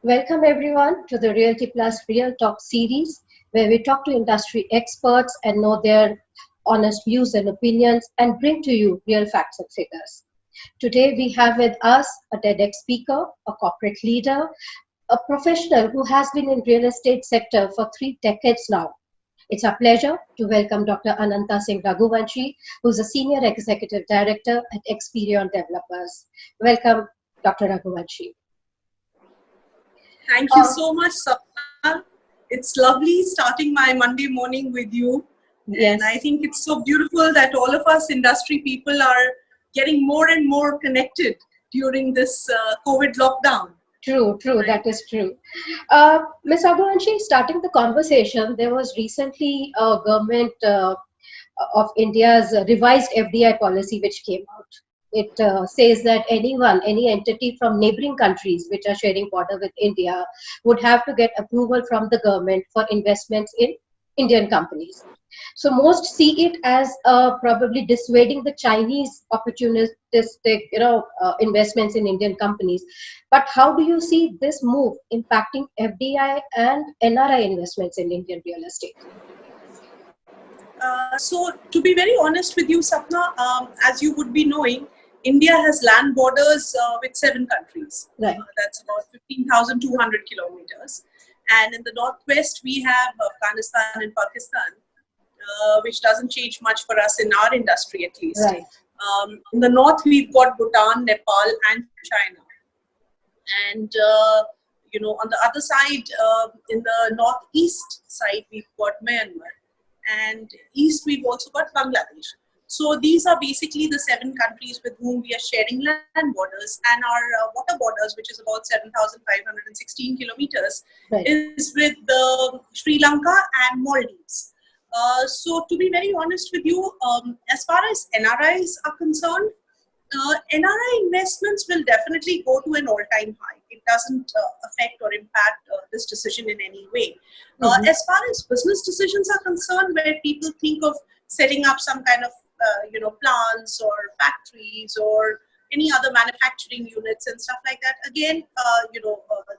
Welcome everyone to the Realty Plus Real Talk series, where we talk to industry experts and know their honest views and opinions and bring to you real facts and figures. Today we have with us a TEDx speaker, a corporate leader, a professional who has been in real estate sector for 3 decades now. It's a pleasure to welcome Dr. Ananta Singh Raghuvanshi, who's a Senior Executive Director at Experion Developers. Welcome, Dr. Raghuvanshi. Thank you so much, Sapna. It's lovely starting my Monday morning with you. Yes. And I think it's so beautiful that all of us industry people are getting more and more connected during this COVID lockdown. True, that is true. Ms. Raghuvanshi, starting the conversation, there was recently a government of India's revised FDI policy which came out. It says that any entity from neighboring countries which are sharing border with India would have to get approval from the government for investments in Indian companies. So most see it as probably dissuading the Chinese opportunistic, investments in Indian companies. But how do you see this move impacting FDI and NRI investments in Indian real estate? So to be very honest with you, Sapna, as you would be knowing, India has land borders with 7 countries. Right. That's about 15,200 kilometers. And in the northwest, we have Afghanistan and Pakistan, which doesn't change much for us in our industry, at least. Right. In the north, we've got Bhutan, Nepal, and China. And, on the other side, in the northeast side, we've got Myanmar. And east, we've also got Bangladesh. So these are basically the 7 countries with whom we are sharing land borders, and our water borders, which is about 7,516 kilometers, Right. is with Sri Lanka and Maldives. So to be very honest with you, as far as NRIs are concerned, NRI investments will definitely go to an all-time high. It doesn't affect or impact this decision in any way. As far as business decisions are concerned, where people think of setting up some kind of plants or factories or any other manufacturing units and stuff like that, again,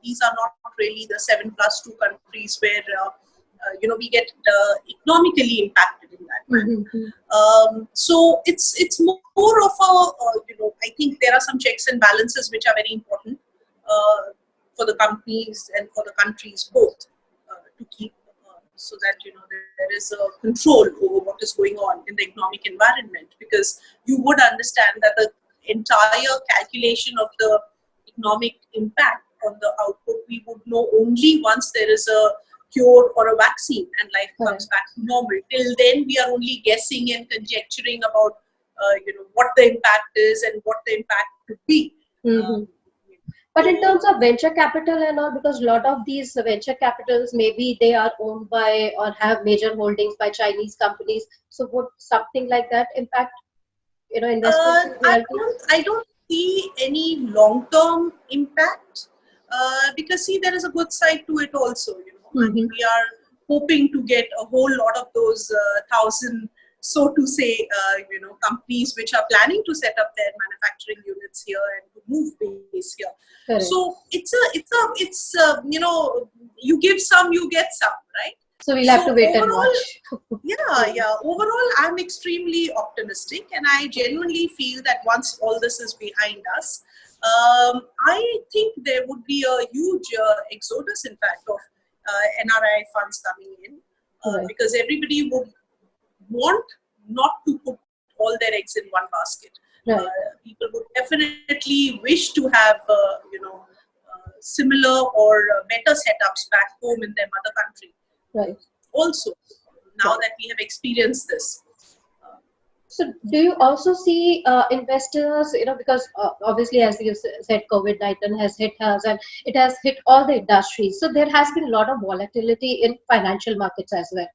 these are not really the 7+2 countries where we get economically impacted in that manner. So it's more of a, I think there are some checks and balances which are very important for the companies and for the countries both to keep so that, there is a control over what is going on in the economic environment, because you would understand that the entire calculation of the economic impact on the output we would know only once there is a cure or a vaccine and life comes back to normal. Till then, we are only guessing and conjecturing about, what the impact is and what the impact could be. But in terms of venture capital and all, because a lot of these venture capitals, maybe they are owned by or have major holdings by Chinese companies. So would something like that impact, investments in realty? I don't see any long-term impact because there is a good side to it also. I mean, we are hoping to get a whole lot of those 1,000, so to say, companies which are planning to set up their manufacturing units here and to move base here. Correct. So it's you give some, you get some, right? So we'll have to wait and watch. Yeah. Overall, I'm extremely optimistic, and I genuinely feel that once all this is behind us, I think there would be a huge exodus, in fact, of NRI funds coming in because everybody would want not to put all their eggs in one basket. Right. People would definitely wish to have similar or better setups back home in their mother country. Right. Also, now that we have experienced this. So do you also see investors, because obviously, as you said, COVID-19 has hit us and it has hit all the industries. So there has been a lot of volatility in financial markets as well.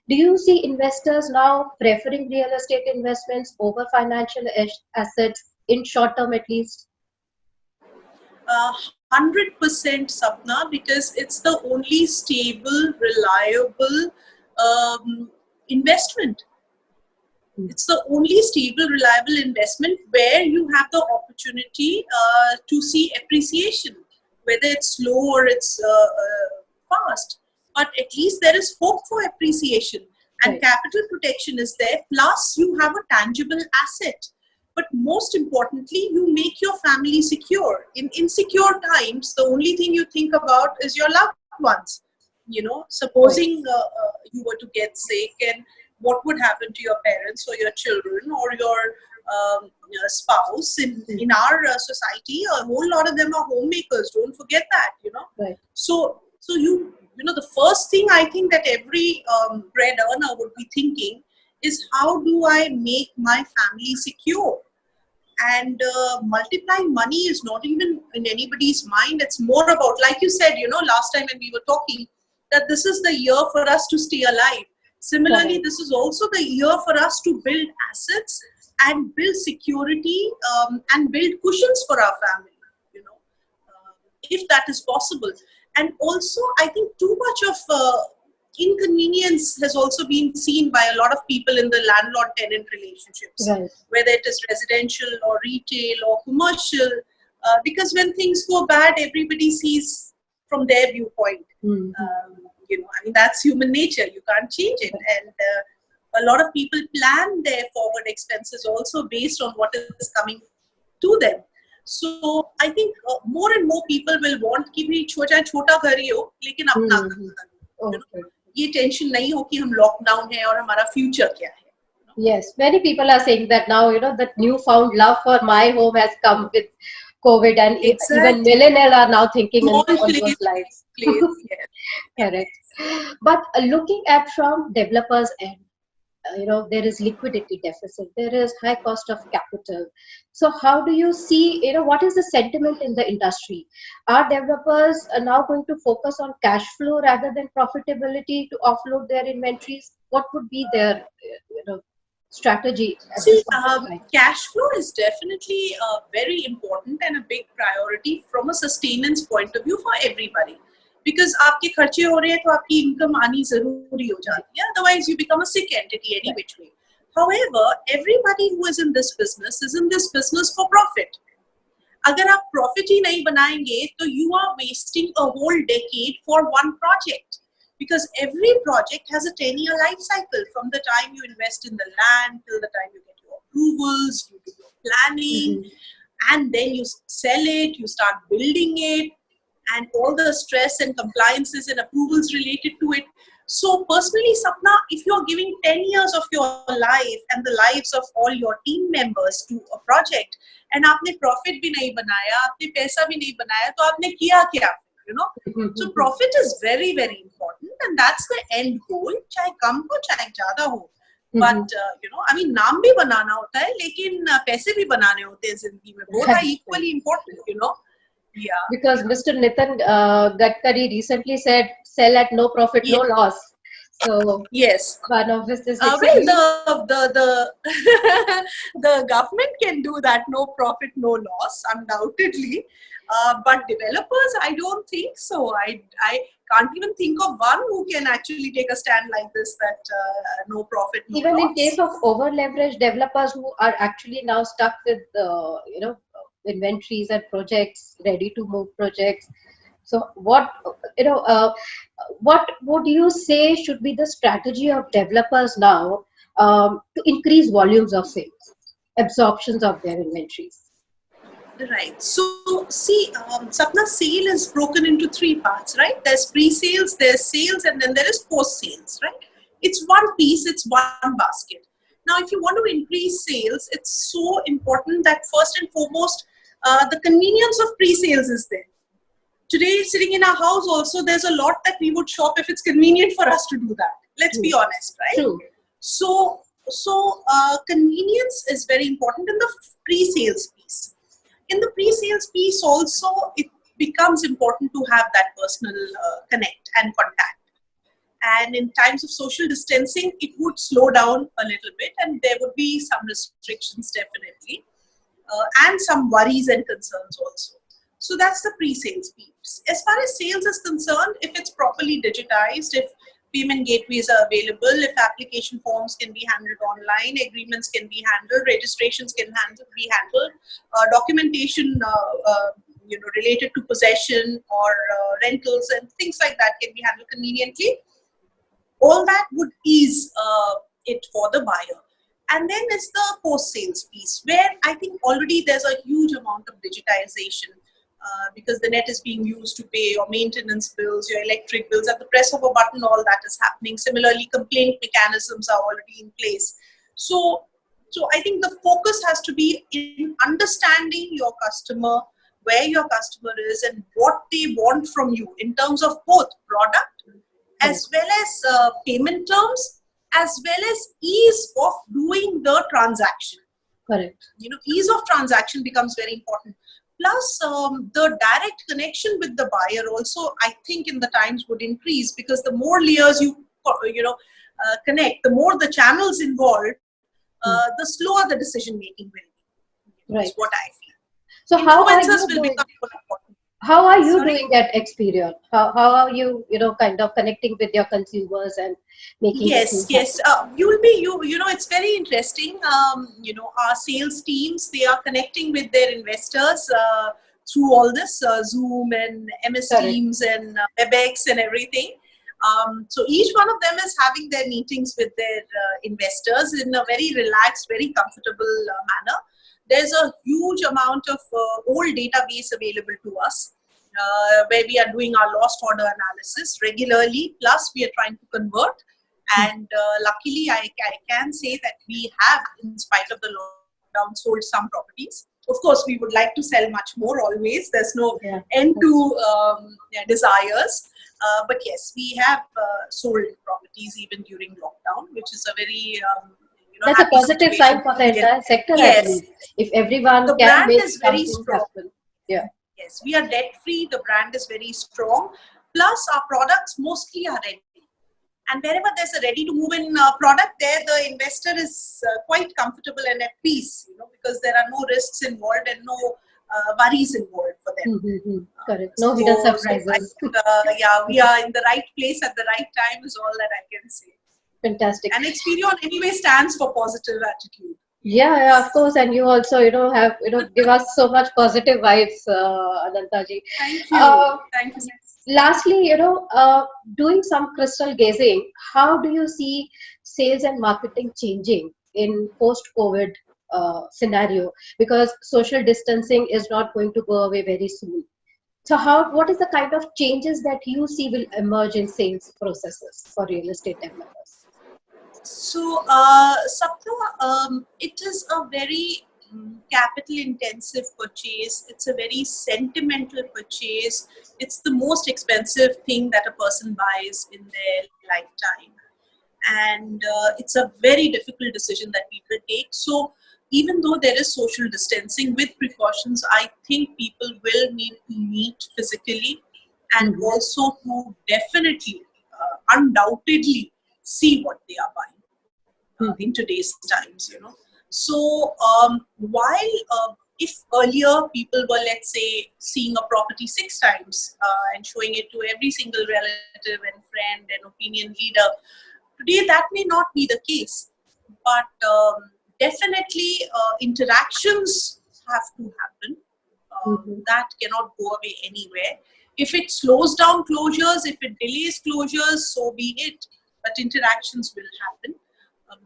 Do you see investors now preferring real estate investments over financial assets in short term at least? 100% Sapna, because it's the only stable, reliable investment. It's the only stable, reliable investment where you have the opportunity to see appreciation. whether it's slow or it's fast. But at least there is hope for appreciation, and Right. capital protection is there. Plus, you have a tangible asset. But most importantly, you make your family secure. In insecure times, the only thing you think about is your loved ones. Right. Supposing you were to get sick, and what would happen to your parents or your children or your spouse. In our society, a whole lot of them are homemakers. Don't forget that. Right. So the first thing I think that every bread earner would be thinking is, how do I make my family secure? And multiplying money is not even in anybody's mind. It's more about, like you said, last time when we were talking, that this is the year for us to stay alive. Similarly, Correct. this is also the year for us to build assets and build security, and build cushions for our family, you know if that is possible. And also, I think too much of inconvenience has also been seen by a lot of people in the landlord tenant relationships, Right. whether it is residential or retail or commercial, because when things go bad, everybody sees from their viewpoint. Mm-hmm. I mean, that's human nature, you can't change it. And a lot of people plan their forward expenses also based on what is coming to them. So I think more and more people will want कि भी छोटा छोटा घर ही हो लेकिन अपना घर Mm-hmm. बना लो, Okay. ये टेंशन नहीं हो कि हम लॉकडाउन है और हमारा फ्यूचर क्या है. Yes, many people are saying that now, that newfound love for my home has come with COVID, and even Exactly. millennials are now thinking Small on place, those lines. big place, yes. Correct. Yes. But looking at from developers' end, there is liquidity deficit, there is high cost of capital. So how do you see, what is the sentiment in the industry? Are developers now going to focus on cash flow rather than profitability to offload their inventories? What would be their, strategy at this See, point of time? cash flow is definitely very important and a big priority from a sustenance point of view for everybody. Because आपके खर्चे हो रहे हैं तो आपकी income आनी जरूरी हो Right. जाती है. Otherwise, you become a sick entity any Right. which way. However, everybody who is in this business is in this business for profit. अगर आप profit ही नहीं बनाएंगे तो you are wasting a whole decade for one project, because every project has a 10-year life cycle from the time you invest in the land till the time you get your approvals, you do your planning, Mhm. and then you sell it, you start building it, and all the stress and compliances and approvals related to it. So personally, Sapna, if you're giving 10 years of your life and the lives of all your team members to a project, and आपने profit भी नहीं बनाया, आपने पैसा भी नहीं बनाया, तो आपने किया क्या? You know. So profit is very, very important, and that's the end goal. चाहे कम हो, चाहे ज़्यादा हो. But I mean, नाम भी बनाना होता है, लेकिन पैसे भी बनाने होते हैं जिंदगी में. Both are Right. equally important. Yeah. Because Mr. Nitin Gadkari recently said, "Sell at no profit, no Yes. loss." So Yes. one of his is Well, exactly. the the government can do that, no profit, no loss, undoubtedly. But developers, I don't think so. I can't even think of one who can actually take a stand like this, that no profit, no Even in case loss. of over leveraged developers who are actually now stuck with inventories and projects, ready to move projects. So what would you say should be the strategy of developers now, to increase volumes of sales, absorptions of their inventories? Right. So, see, Sapna, sale is broken into three parts, right? There's pre-sales, there's sales, and then there is post-sales, right? It's one piece, it's one basket. Now, if you want to increase sales, it's so important that first and foremost, the convenience of pre-sales is there. Today, sitting in our house also, there's a lot that we would shop if it's convenient for us to do that. Let's True. be honest, right? True. So convenience is very important in the pre-sales piece. In the pre-sales piece also, it becomes important to have that personal connect and contact. And in times of social distancing, it would slow down a little bit, and there would be some restrictions definitely, and some worries and concerns also. So that's the pre-sales piece. As far as sales is concerned, if it's properly digitized, if payment gateways are available, if application forms can be handled online, agreements can be handled, registrations can be handled, documentation related to possession or rentals and things like that can be handled conveniently. All that would ease it for the buyer. And then is the post-sales piece, where I think already there's a huge amount of digitization, because the net is being used to pay your maintenance bills, your electric bills. At the press of a button, all that is happening. Similarly, complaint mechanisms are already in place. So I think the focus has to be in understanding your customer, where your customer is, and what they want from you in terms of both product as well as payment terms, as well as ease of doing the transaction. Correct. Ease of transaction becomes very important. Plus, the direct connection with the buyer also, I think, in the times would increase, because the more layers connect, the more the channels involved, the slower the decision making will be. Is what I feel. So how are Influencers you will doing? become more important. How are you Sorry? doing at Experion? How are you, kind of connecting with your consumers and making the Yes, things yes. happen? It's very interesting. Our sales teams, they are connecting with their investors through all this Zoom and MS Correct. Teams and WebEx and everything. So each one of them is having their meetings with their investors in a very relaxed, very comfortable manner. There's a huge amount of old database available to us, where we are doing our lost order analysis regularly. Plus, we are trying to convert. And luckily, I can say that we have, in spite of the lockdown, sold some properties. Of course, we would like to sell much more always. There's no Yeah. end to desires. But yes, we have sold properties even during lockdown, which is a very That's a happy positive situation sign to for the be in. entire sector, I Yes, believe. If everyone the can brand make is very something strong. happen. Yeah. Yes, we are debt free. The brand is very strong. Plus, our products mostly are ready. And wherever there's a ready to move in product, there the investor is quite comfortable and at peace, because there are no risks involved and no worries involved for them. Mm-hmm. Correct. No hidden So I surprises. think, we are in the right place at the right time is all that I can say. Fantastic. And Experion anyway stands for positive attitude. Yeah, of course. And you also, have, give us so much positive vibes, Ananta ji. Thank you. Uh, Thank you. Lastly, doing some crystal gazing, how do you see sales and marketing changing in post-COVID scenario? Because social distancing is not going to go away very soon. So what is the kind of changes that you see will emerge in sales processes for real estate developers? So, Sapna, it is a very capital intensive purchase. It's a very sentimental purchase. It's the most expensive thing that a person buys in their lifetime. And it's a very difficult decision that people take. So, even though there is social distancing with precautions, I think people will need to meet physically, and Mhm. also to definitely, undoubtedly, see what they are buying in Mhm. today's times. So while if earlier people were, let's say, seeing a property 6 times and showing it to every single relative and friend and opinion leader, today that may not be the case. But definitely interactions have to happen. Mhm. That cannot go away anywhere. If it slows down closures, if it delays closures, so be it. But interactions will happen. Um,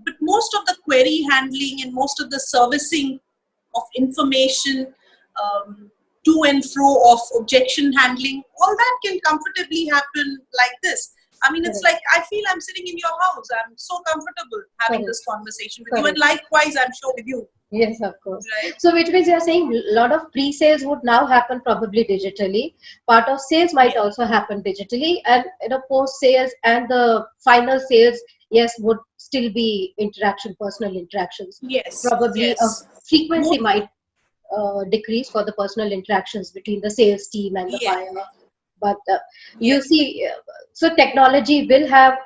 but most of the query handling and most of the servicing of information, to and fro of objection handling, all that can comfortably happen like this. I mean, it's Correct. like I feel I'm sitting in your house. I'm so comfortable having Correct. this conversation with you, and Correct. likewise, I'm sure with you. Yes, of course. Right? So which means you're saying a lot of pre-sales would now happen probably digitally. Part of sales might Yeah. also happen digitally, and post-sales and the final sales, yes, would still be interaction, personal interactions. Yes. Probably a Yes. frequency More. might decrease for the personal interactions between the sales team and the Yeah. buyer. But Yeah. you see, so technology will have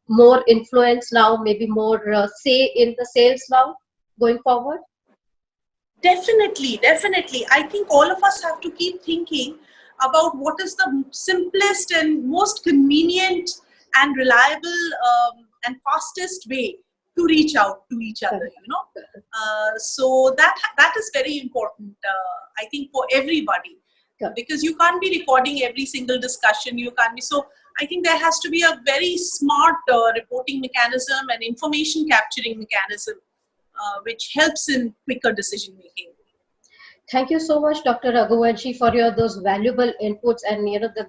more influence now, maybe more say in the sales now going forward. Definitely, definitely. I think all of us have to keep thinking about what is the simplest and most convenient and reliable and fastest way to reach out to each other, so that is very important, I think, for everybody, because you can't be recording every single discussion. You can't be. So I think there has to be a very smart reporting mechanism and information capturing mechanism, which helps in quicker decision making. Thank you so much, Dr. Raghuvanshi, for your those valuable inputs and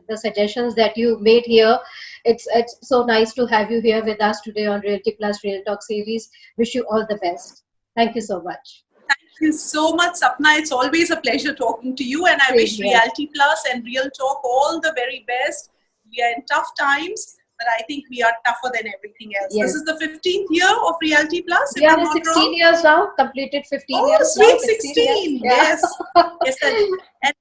the suggestions that you made here. It's so nice to have you here with us today on Realty Plus Real Talk series. Wish you all the best. Thank you so much. Thank you so much, Sapna. It's always a pleasure talking to you, and I wish Realty Plus and Real Talk all the very best. We are in tough times, but I think we are tougher than everything else. Yes. This is the 15th year of Realty Plus. We are 16 years now, completed 15 years. Oh, sweet 16. Yes. Yes.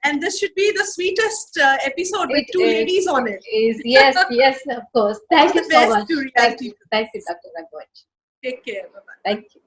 And this should be the sweetest episode with two ladies on it. Yes, yes, of course. Thank you so much. Thank you, Dr. Raghuvanshi. Take care. Bye-bye. Thank you.